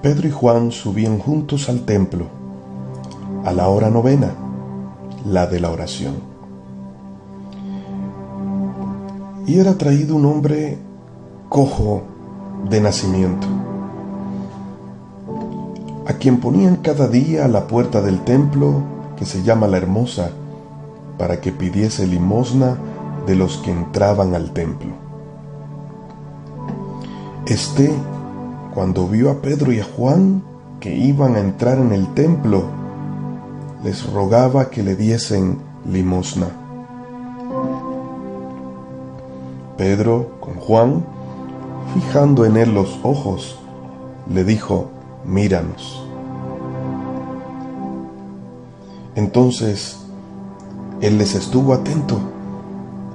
Pedro y Juan subían juntos al templo, a la hora novena, la de la oración. Y era traído un hombre cojo de nacimiento, a quien ponían cada día a la puerta del templo, que se llama La Hermosa, para que pidiese limosna de los que entraban al templo. Cuando vio a Pedro y a Juan que iban a entrar en el templo, les rogaba que le diesen limosna. Pedro, con Juan, fijando en él los ojos, le dijo: míranos. Entonces él les estuvo atento,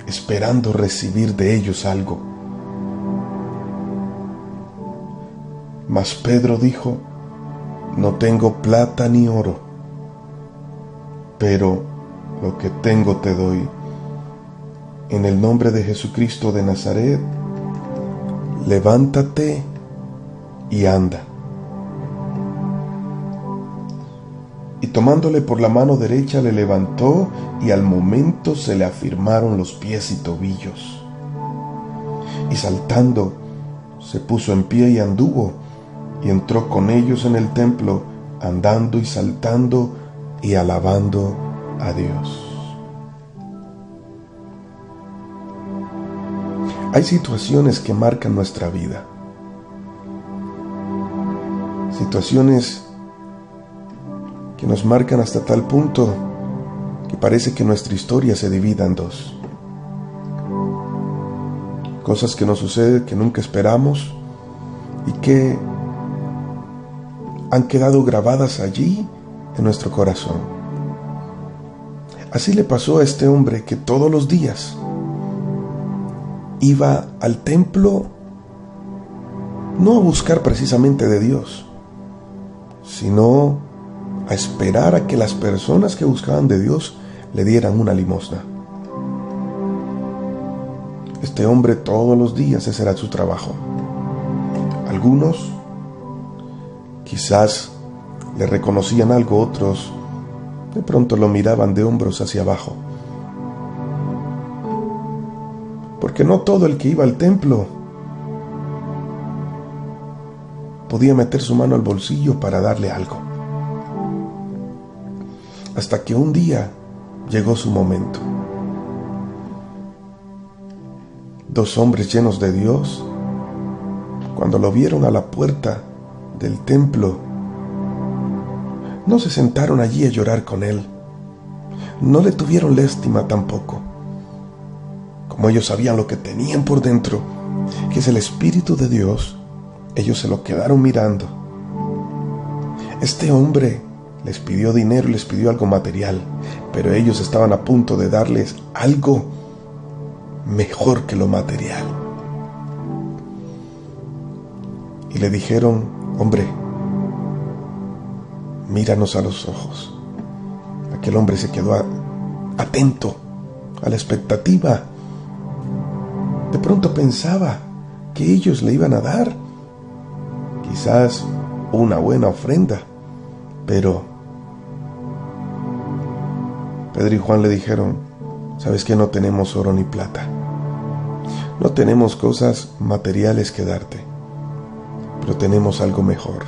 esperando recibir de ellos algo. Mas Pedro dijo: no tengo plata ni oro, pero lo que tengo te doy. En el nombre de Jesucristo de Nazaret, levántate y anda. Y tomándole por la mano derecha le levantó, y al momento se le afirmaron los pies y tobillos. Y saltando, se puso en pie y anduvo, y entró con ellos en el templo, andando y saltando y alabando a Dios. Hay situaciones que marcan nuestra vida, situaciones que nos marcan hasta tal punto que parece que nuestra historia se divida en dos. Cosas que nos suceden que nunca esperamos y que han quedado grabadas allí en nuestro corazón. Así le pasó a este hombre que todos los días iba al templo, no a buscar precisamente de Dios, sino a esperar a que las personas que buscaban de Dios le dieran una limosna. Este hombre todos los días ese era su trabajo. Algunos quizás le reconocían algo, otros de pronto lo miraban de hombros hacia abajo. Porque no todo el que iba al templo podía meter su mano al bolsillo para darle algo. Hasta que un día llegó su momento. Dos hombres llenos de Dios, cuando lo vieron a la puerta del templo, no se sentaron allí a llorar con él, no le tuvieron lástima tampoco. Como ellos sabían lo que tenían por dentro, que es el Espíritu de Dios, ellos se lo quedaron mirando. Este hombre les pidió dinero y les pidió algo material, pero ellos estaban a punto de darles algo mejor que lo material. Y le dijeron: hombre, míranos a los ojos. Aquel hombre se quedó atento a la expectativa. De pronto pensaba que ellos le iban a dar quizás una buena ofrenda, pero Pedro y Juan le dijeron: ¿sabes qué? No tenemos oro ni plata, no tenemos cosas materiales que darte, pero tenemos algo mejor.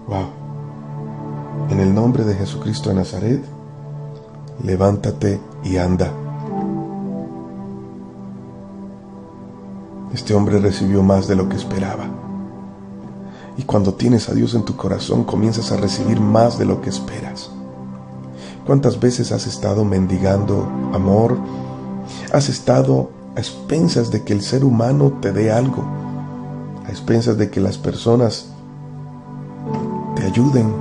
Wow. En el nombre de Jesucristo de Nazaret, levántate y anda. Este hombre recibió más de lo que esperaba. Y cuando tienes a Dios en tu corazón, comienzas a recibir más de lo que esperas. ¿Cuántas veces has estado mendigando amor? Has estado a expensas de que el ser humano te dé algo, a expensas de que las personas te ayuden,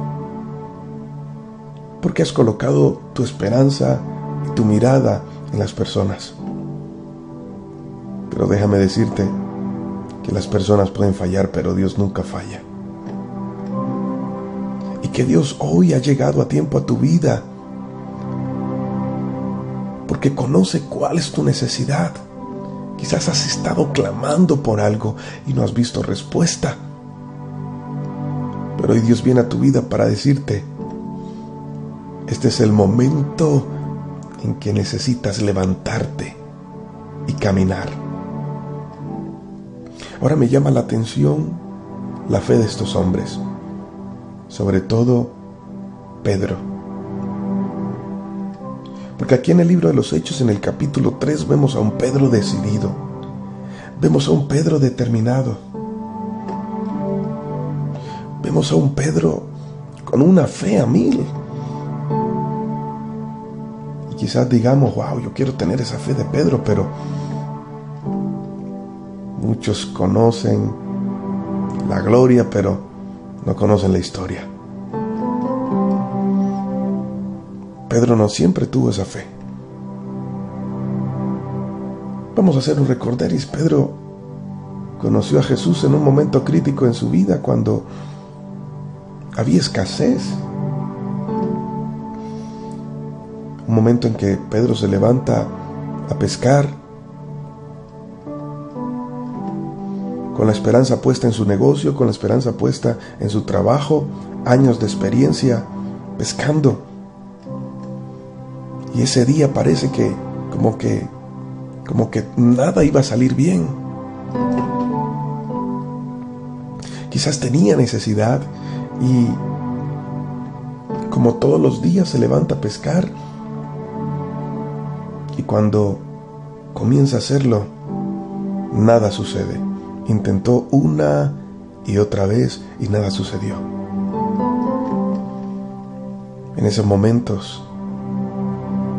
porque has colocado tu esperanza y tu mirada en las personas. Pero déjame decirte que las personas pueden fallar, pero Dios nunca falla. Y que Dios hoy ha llegado a tiempo a tu vida, porque conoce cuál es tu necesidad. Quizás has estado clamando por algo y no has visto respuesta. Pero hoy Dios viene a tu vida para decirte, este es el momento en que necesitas levantarte y caminar. Ahora me llama la atención la fe de estos hombres, sobre todo Pedro. Porque aquí en el libro de los Hechos, en el capítulo 3, vemos a un Pedro decidido, vemos a un Pedro determinado, vemos a un Pedro con una fe a 1000. Y quizás digamos, wow, yo quiero tener esa fe de Pedro, pero muchos conocen la gloria, pero no conocen la historia. Pedro no siempre tuvo esa fe. Vamos a hacer un recorderis. Pedro conoció a Jesús en un momento crítico en su vida, cuando había escasez. Un momento en que Pedro se levanta a pescar, con la esperanza puesta en su negocio, con la esperanza puesta en su trabajo, años de experiencia pescando. Y ese día parece que como que nada iba a salir bien. Quizás tenía necesidad y como todos los días se levanta a pescar, y cuando comienza a hacerlo, nada sucede. Intentó una y otra vez y nada sucedió. En esos momentos,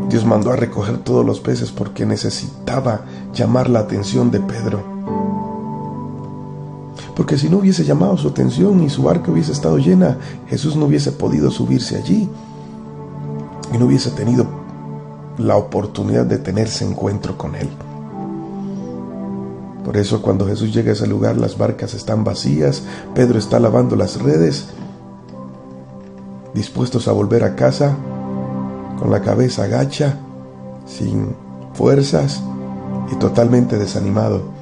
Dios mandó a recoger todos los peces porque necesitaba llamar la atención de Pedro. Porque si no hubiese llamado su atención y su barca hubiese estado llena, Jesús no hubiese podido subirse allí y no hubiese tenido la oportunidad de tener ese encuentro con Él. Por eso cuando Jesús llega a ese lugar, las barcas están vacías, Pedro está lavando las redes, dispuestos a volver a casa, con la cabeza agacha, sin fuerzas y totalmente desanimado.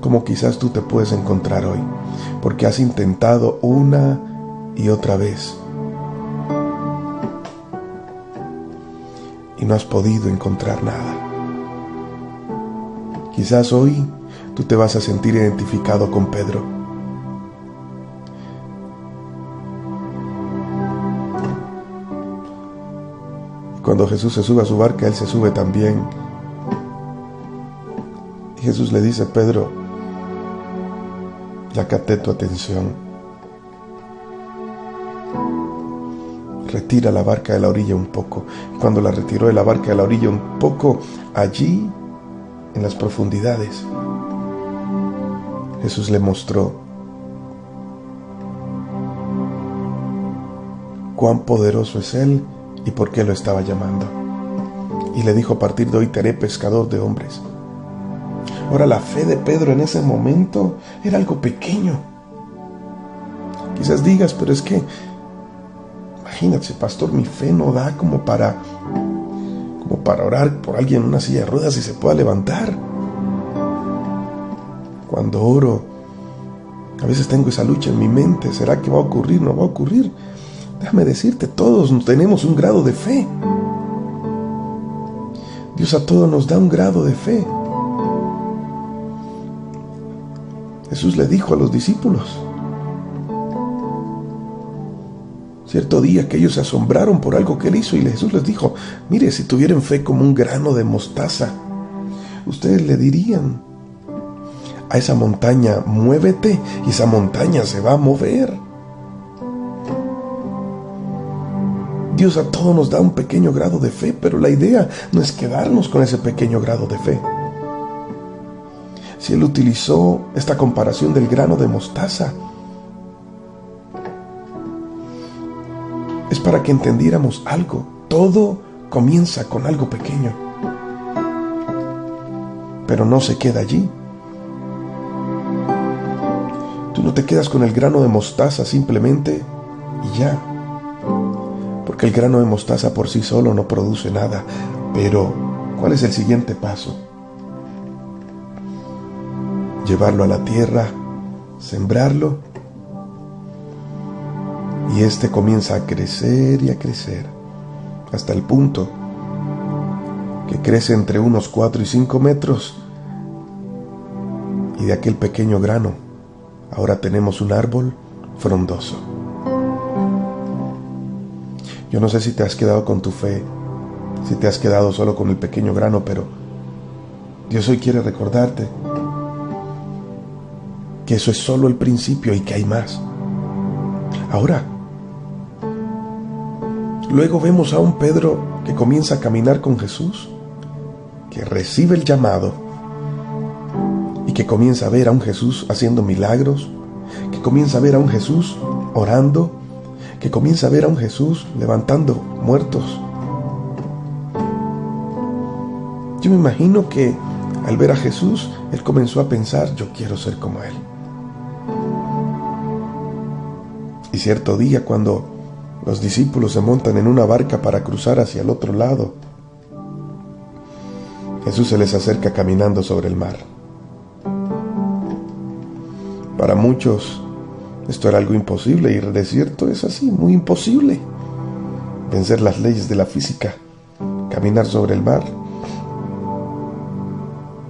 Como quizás tú te puedes encontrar hoy, porque has intentado una y otra vez y no has podido encontrar nada. Quizás hoy tú te vas a sentir identificado con Pedro. Cuando Jesús se sube a su barca, Él se sube también. Y Jesús le dice, Pedro, ya capté tu atención. Retira la barca de la orilla un poco. Cuando la retiró de la barca de la orilla un poco, allí, en las profundidades, Jesús le mostró cuán poderoso es Él y por qué lo estaba llamando. Y le dijo, a partir de hoy te haré pescador de hombres. Ahora, la fe de Pedro en ese momento era algo pequeño. Quizás digas, pero es que, imagínate, pastor, mi fe no da como para orar por alguien en una silla de ruedas y se pueda levantar. Cuando oro, a veces tengo esa lucha en mi mente, ¿será que va a ocurrir? ¿No va a ocurrir? Déjame decirte, todos tenemos un grado de fe. Dios a todos nos da un grado de fe. Jesús le dijo a los discípulos, cierto día, que ellos se asombraron por algo que Él hizo, y Jesús les dijo, mire, si tuvieran fe como un grano de mostaza, ustedes le dirían a esa montaña, muévete, y esa montaña se va a mover. Dios a todos nos da un pequeño grado de fe, pero la idea no es quedarnos con ese pequeño grado de fe. Si Él utilizó esta comparación del grano de mostaza, es para que entendiéramos algo. Todo comienza con algo pequeño, pero no se queda allí. Tú no te quedas con el grano de mostaza simplemente y ya, porque el grano de mostaza por sí solo no produce nada. Pero, ¿cuál es el siguiente paso? Llevarlo a la tierra, sembrarlo Y este comienza a crecer y a crecer, hasta el punto que crece entre unos 4 y 5 metros. Y de aquel pequeño grano, ahora tenemos un árbol frondoso. Yo no sé si te has quedado con tu fe, si te has quedado solo con el pequeño grano, pero Dios hoy quiere recordarte que eso es solo el principio y que hay más. Ahora, luego vemos a un Pedro que comienza a caminar con Jesús, que recibe el llamado y que comienza a ver a un Jesús haciendo milagros, que comienza a ver a un Jesús orando, que comienza a ver a un Jesús levantando muertos. Yo me imagino que al ver a Jesús, él comenzó a pensar, yo quiero ser como él. Y cierto día, cuando los discípulos se montan en una barca para cruzar hacia el otro lado, Jesús se les acerca caminando sobre el mar. Para muchos esto era algo imposible, y de cierto es así, muy imposible. Vencer las leyes de la física, caminar sobre el mar.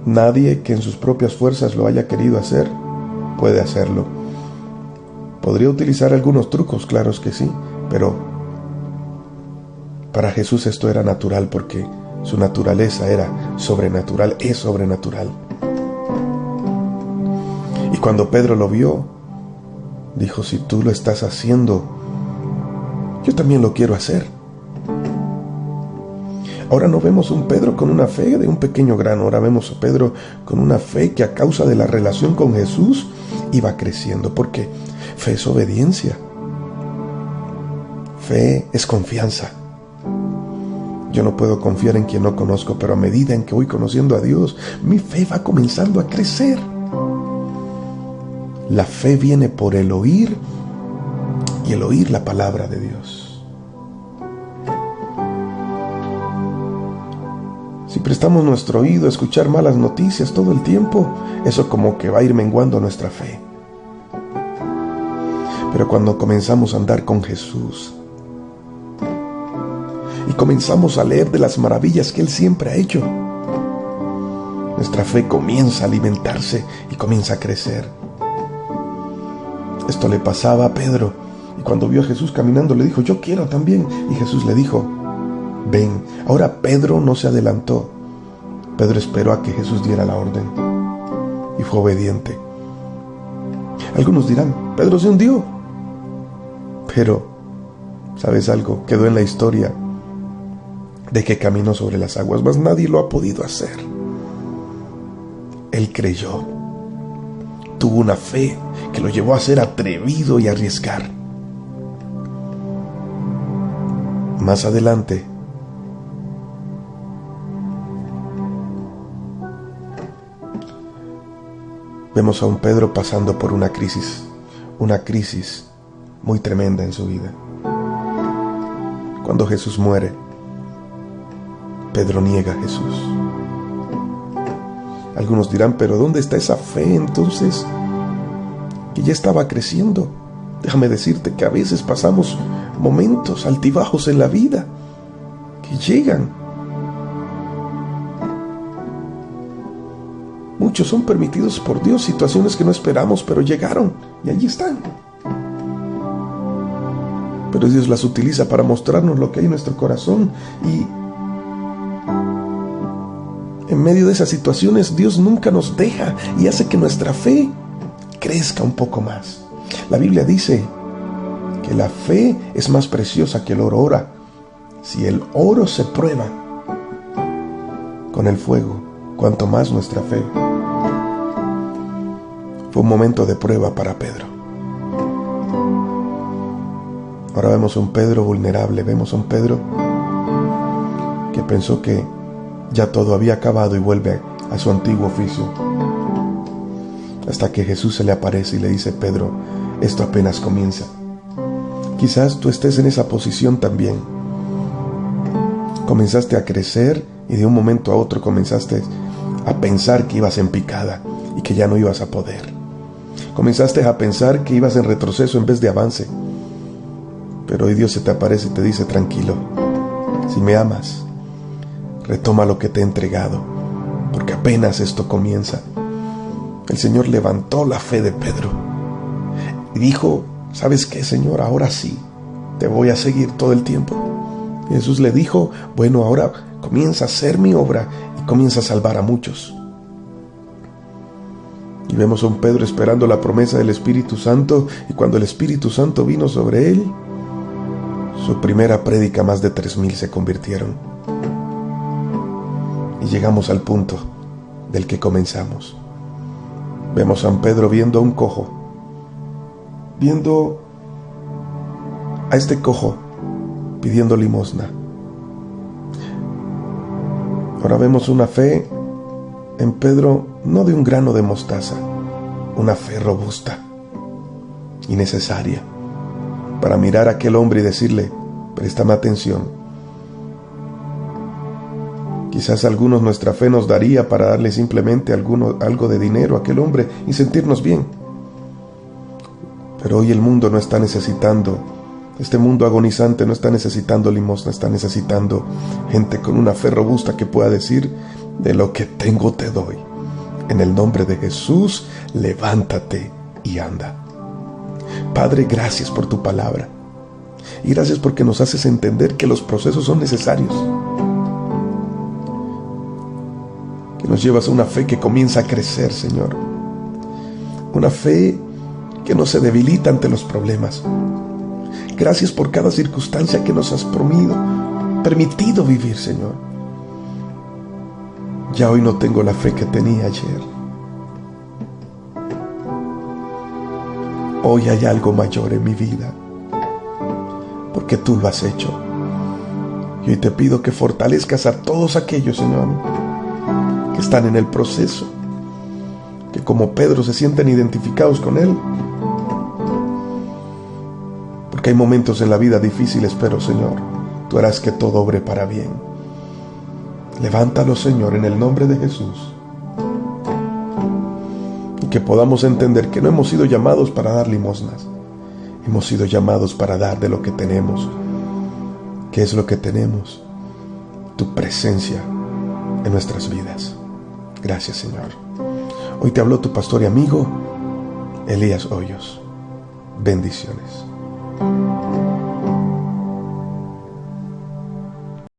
Nadie que en sus propias fuerzas lo haya querido hacer puede hacerlo. Podría utilizar algunos trucos, claro que sí, pero para Jesús esto era natural, porque su naturaleza era sobrenatural, es sobrenatural. Y cuando Pedro lo vio, dijo, si tú lo estás haciendo, yo también lo quiero hacer. Ahora no vemos un Pedro con una fe de un pequeño grano, ahora vemos a Pedro con una fe que a causa de la relación con Jesús iba creciendo, porque fe es obediencia, fe es confianza. Yo no puedo confiar en quien no conozco, pero a medida en que voy conociendo a Dios, mi fe va comenzando a crecer. La fe viene por el oír, y el oír la palabra de Dios. Si prestamos nuestro oído a escuchar malas noticias todo el tiempo, eso como que va a ir menguando nuestra fe. Pero cuando comenzamos a andar con Jesús y comenzamos a leer de las maravillas que Él siempre ha hecho, nuestra fe comienza a alimentarse y comienza a crecer. Esto le pasaba a Pedro, y cuando vio a Jesús caminando le dijo, yo quiero también. Y Jesús le dijo, ven. Ahora Pedro no se adelantó. Pedro esperó a que Jesús diera la orden y fue obediente. Algunos dirán, Pedro se hundió. Pero, ¿sabes algo? Quedó en la historia de que caminó sobre las aguas, mas nadie lo ha podido hacer. Él creyó, tuvo una fe que lo llevó a ser atrevido y arriesgar. Más adelante, vemos a un Pedro pasando por una crisis muy tremenda en su vida. Cuando Jesús muere, Pedro niega a Jesús. Algunos dirán, pero ¿dónde está esa fe entonces que ya estaba creciendo? Déjame decirte que a veces pasamos momentos altibajos en la vida que llegan. Muchos son permitidos por Dios, situaciones que no esperamos, pero llegaron y allí están. Pero Dios las utiliza para mostrarnos lo que hay en nuestro corazón, y en medio de esas situaciones Dios nunca nos deja y hace que nuestra fe crezca un poco más. La Biblia dice que la fe es más preciosa que el oro. Ahora, si el oro se prueba con el fuego, cuanto más nuestra fe. Fue un momento de prueba para Pedro. Ahora vemos a un Pedro vulnerable, vemos a un Pedro que pensó que ya todo había acabado y vuelve a su antiguo oficio. Hasta que Jesús se le aparece y le dice, Pedro, esto apenas comienza. Quizás tú estés en esa posición también. Comenzaste a crecer y de un momento a otro comenzaste a pensar que ibas en picada y que ya no ibas a poder. Comenzaste a pensar que ibas en retroceso en vez de avance. Pero hoy Dios se te aparece y te dice: tranquilo, si me amas, retoma lo que te he entregado, porque apenas esto comienza. El Señor levantó la fe de Pedro y dijo: ¿sabes qué, Señor? Ahora sí, te voy a seguir todo el tiempo. Y Jesús le dijo: bueno, ahora comienza a hacer mi obra y comienza a salvar a muchos. Y vemos a un Pedro esperando la promesa del Espíritu Santo, y cuando el Espíritu Santo vino sobre él, su primera prédica, más de 3,000 se convirtieron. Y llegamos al punto del que comenzamos. Vemos a San Pedro viendo a un cojo, viendo a este cojo pidiendo limosna. Ahora vemos una fe en Pedro, no de un grano de mostaza, una fe robusta y necesaria para mirar a aquel hombre y decirle: préstame atención. Quizás a algunos nuestra fe nos daría para darle simplemente algo de dinero a aquel hombre y sentirnos bien. Pero hoy el mundo no está necesitando, este mundo agonizante no está necesitando limosna, está necesitando gente con una fe robusta que pueda decir: de lo que tengo te doy. En el nombre de Jesús, levántate y anda. Padre, gracias por tu palabra. Y gracias porque nos haces entender que los procesos son necesarios. Que nos llevas a una fe que comienza a crecer, Señor. Una fe que no se debilita ante los problemas. Gracias por cada circunstancia que nos has permitido vivir, Señor. Ya hoy no tengo la fe que tenía ayer. Hoy hay algo mayor en mi vida, porque tú lo has hecho. Y hoy te pido que fortalezcas a todos aquellos, Señor, que están en el proceso, que como Pedro se sienten identificados con él, porque hay momentos en la vida difíciles, pero Señor, tú harás que todo obre para bien. Levántalo, Señor, en el nombre de Jesús. Y que podamos entender que no hemos sido llamados para dar limosnas. Hemos sido llamados para dar de lo que tenemos. ¿Qué es lo que tenemos? Tu presencia en nuestras vidas. Gracias, Señor. Hoy te habló tu pastor y amigo, Elías Hoyos. Bendiciones.